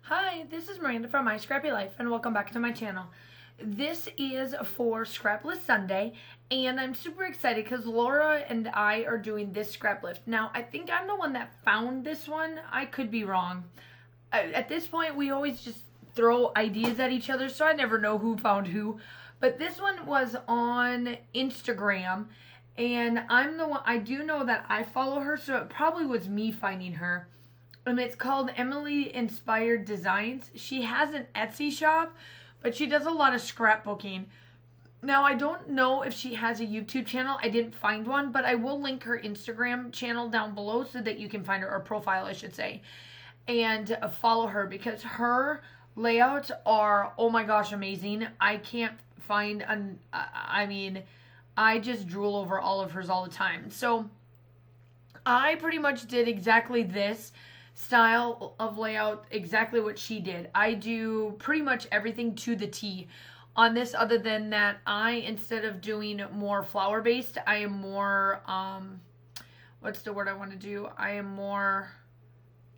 Hi, this is Miranda from My Scrappy Life, and welcome back to my channel. This is for ScrapLift Sunday, and I'm super excited because Laura and I are doing this ScrapLift. Now, I think I'm the one that found this one. I could be wrong. At this point, we always just throw ideas at each other, so I never know who found who. But this one was on Instagram, and I'm the one. I do know that I follow her, so it probably was me finding her. And it's called Emily Inspired Designs. She has an Etsy shop, but she does a lot of scrapbooking. Now, I don't know if she has a YouTube channel. I didn't find one, but I will link her Instagram channel down below so that you can find her, or profile, I should say, and follow her because her layouts are, oh my gosh, amazing. I can't find I just drool over all of hers all the time. So I pretty much did exactly this style of layout, exactly what she did. I do pretty much everything to the T on this, other than that instead of doing more flower based, I am more what's the word I want to do? I am more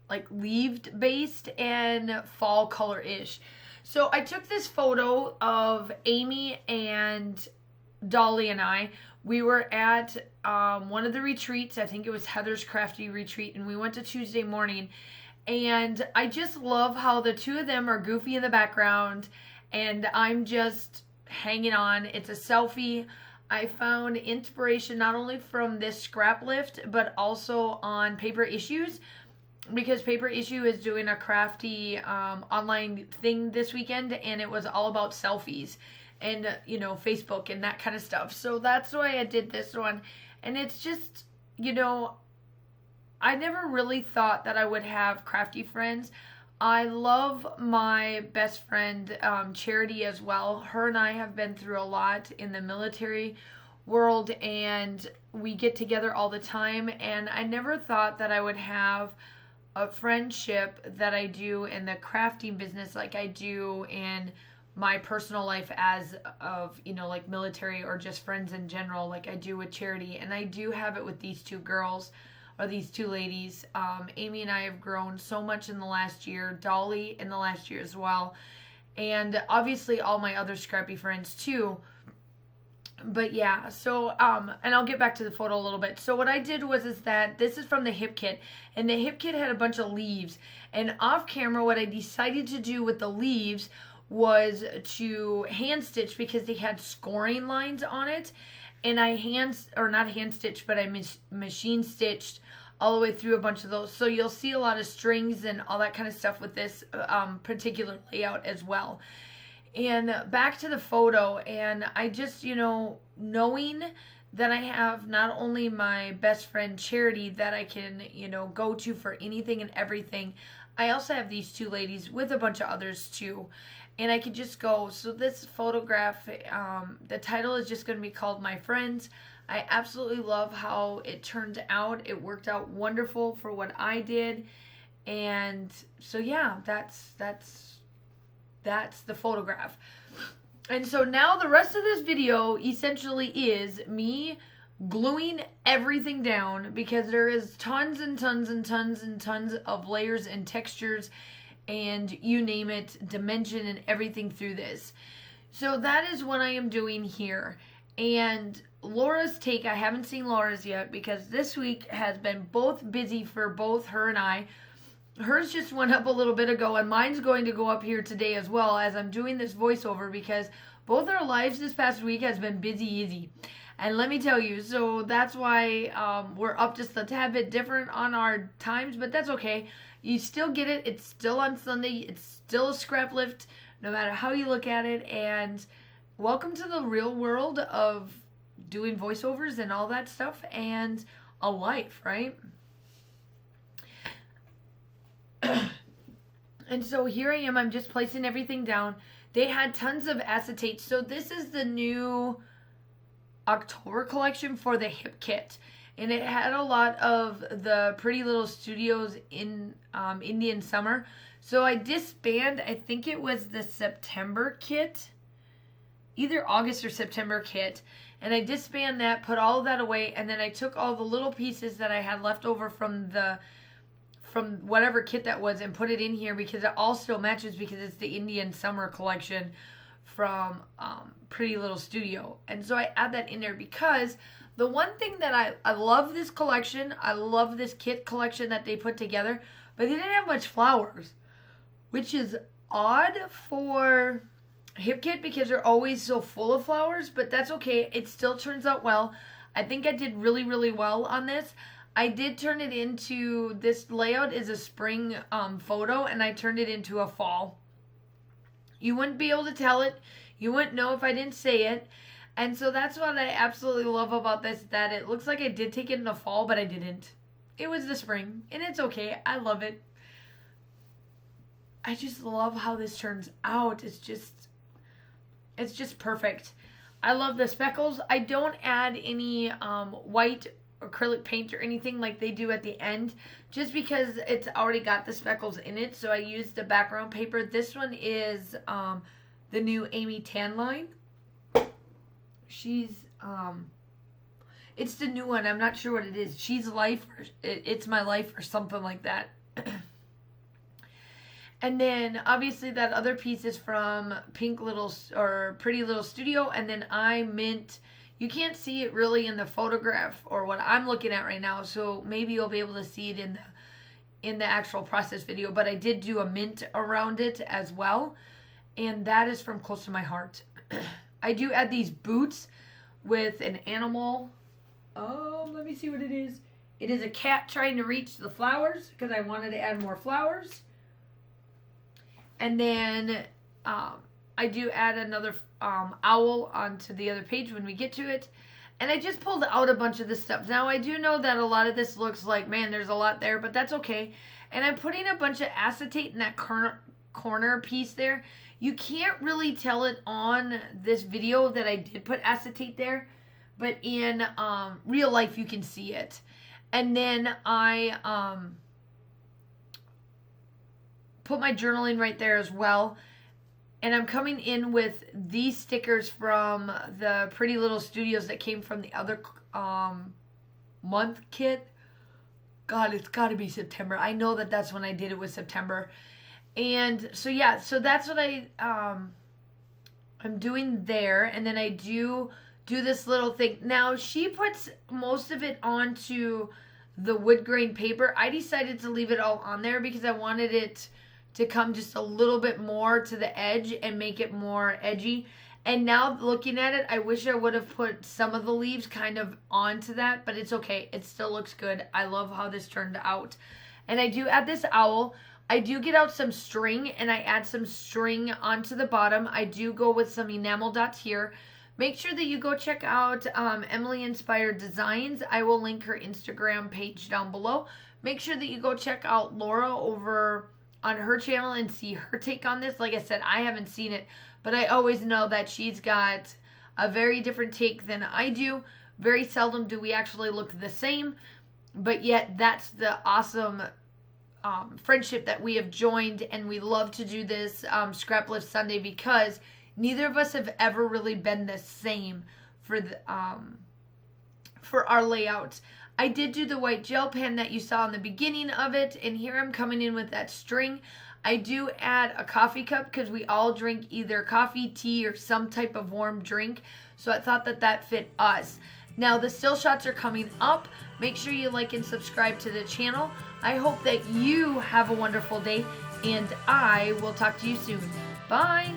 like leaved based and fall color-ish. So I took this photo of Amy and Dolly and I. We were at one of the retreats. I think it was Heather's Crafty Retreat, and we went to Tuesday morning. And I just love how the two of them are goofy in the background, and I'm just hanging on. It's a selfie. I found inspiration not only from this ScrapLift, but also on Paper Issues, because Paper Issue is doing a crafty online thing this weekend, and it was all about selfies and Facebook and that kind of stuff. So that's why I did this one. And it's just, I never really thought that I would have crafty friends. I love my best friend Charity as well. Her and I have been through a lot in the military world, and we get together all the time, and I never thought that I would have a friendship that I do in the crafting business like I do in my personal life as of, like military or just friends in general, like I do with Charity. And I do have it with these two girls, or these two ladies. Amy and I have grown so much in the last year, Dolly in the last year as well, and obviously all my other scrappy friends too. But yeah, so and I'll get back to the photo a little bit. So what I did is that this is from the hip kit, and the hip kit had a bunch of leaves, and off camera what I decided to do with the leaves was to hand stitch, because they had scoring lines on it, and I machine stitched all the way through a bunch of those. So you'll see a lot of strings and all that kind of stuff with this particular layout as well. And back to the photo, and I just, knowing that I have not only my best friend Charity that I can, go to for anything and everything, I also have these two ladies with a bunch of others too. And I could just go. So this photograph, the title is just going to be called My Friends. I absolutely love how it turned out. It worked out wonderful for what I did. And so yeah, that's the photograph. And so now the rest of this video essentially is me gluing everything down, because there is tons and tons and tons and tons of layers and textures and you name it, dimension and everything through this. So that is what I am doing here. And Laura's take, I haven't seen Laura's yet, because this week has been both busy for both her and I. Hers just went up a little bit ago, and mine's going to go up here today as well, as I'm doing this voiceover, because both our lives this past week has been busy. And let me tell you, so that's why we're up just a tad bit different on our times, but that's okay. You still get it. It's still on Sunday. It's still a ScrapLift, no matter how you look at it. And welcome to the real world of doing voiceovers and all that stuff, and a life, right? And so here I am. I'm just placing everything down. They had tons of acetate. So this is the new October collection for the hip kit, and it had a lot of the Pretty Little Studios in Indian Summer. So I disbanded, I think it was the September kit, either August or September kit, and I disbanded that, put all of that away, and then I took all the little pieces that I had left over from the from whatever kit that was and put it in here because it all still matches because it's the Indian Summer collection from Pretty Little Studio. And so I add that in there because the one thing that I love this collection, I love this kit collection that they put together, but they didn't have much flowers, which is odd for hip kit because they're always so full of flowers, but that's okay. It still turns out well. I think I did really, really well on this. I did turn it into, this layout is a spring photo, and I turned it into a fall. You wouldn't be able to tell it. You wouldn't know if I didn't say it. And so that's what I absolutely love about this, that it looks like I did take it in the fall, but I didn't. It was the spring, and it's okay. I love it. I just love how this turns out. It's just perfect. I love the speckles. I don't add any white acrylic paint or anything like they do at the end, just because it's already got the speckles in it. So I use the background paper. This one is the new Amy Tan line. She's it's the new one. I'm not sure what it is. She's Life, or It's My Life, or something like that. And then obviously that other piece is from Pretty Little Studio. And then I mint. You can't see it really in the photograph or what I'm looking at right now, so maybe you'll be able to see it in the actual process video. But I did do a mint around it as well, and that is from Close to My Heart. I do add these boots with an animal. Let me see what it is. It is a cat trying to reach the flowers because I wanted to add more flowers. And then I do add another owl onto the other page when we get to it. And I just pulled out a bunch of this stuff. Now, I do know that a lot of this looks like, man, there's a lot there, but that's okay. And I'm putting a bunch of acetate in that corner piece there. You can't really tell it on this video that I did put acetate there, but in real life you can see it. And then I put my journaling right there as well. And I'm coming in with these stickers from the Pretty Little Studios that came from the other month kit. God, it's got to be September. I know that that's when I did it, was September. And so yeah, so that's what I'm doing there. And then I do this little thing. Now, she puts most of it onto the wood grain paper. I decided to leave it all on there because I wanted it to come just a little bit more to the edge and make it more edgy. And now looking at it, I wish I would have put some of the leaves kind of onto that, but it's okay. It still looks good. I love how this turned out. And I do add this owl. I do get out some string, and I add some string onto the bottom. I do go with some enamel dots here. Make sure that you go check out Emily Inspired Designs. I will link her Instagram page down below. Make sure that you go check out Laura over on her channel and see her take on this. Like I said, I haven't seen it, but I always know that she's got a very different take than I do. Very seldom do we actually look the same, but yet that's the awesome friendship that we have joined, and we love to do this ScrapLift Sunday because neither of us have ever really been the same for our layouts. I did do the white gel pen that you saw in the beginning of it, and here I'm coming in with that string. I do add a coffee cup because we all drink either coffee, tea, or some type of warm drink, so I thought that that fit us. Now, the still shots are coming up. Make sure you like and subscribe to the channel. I hope that you have a wonderful day, and I will talk to you soon. Bye!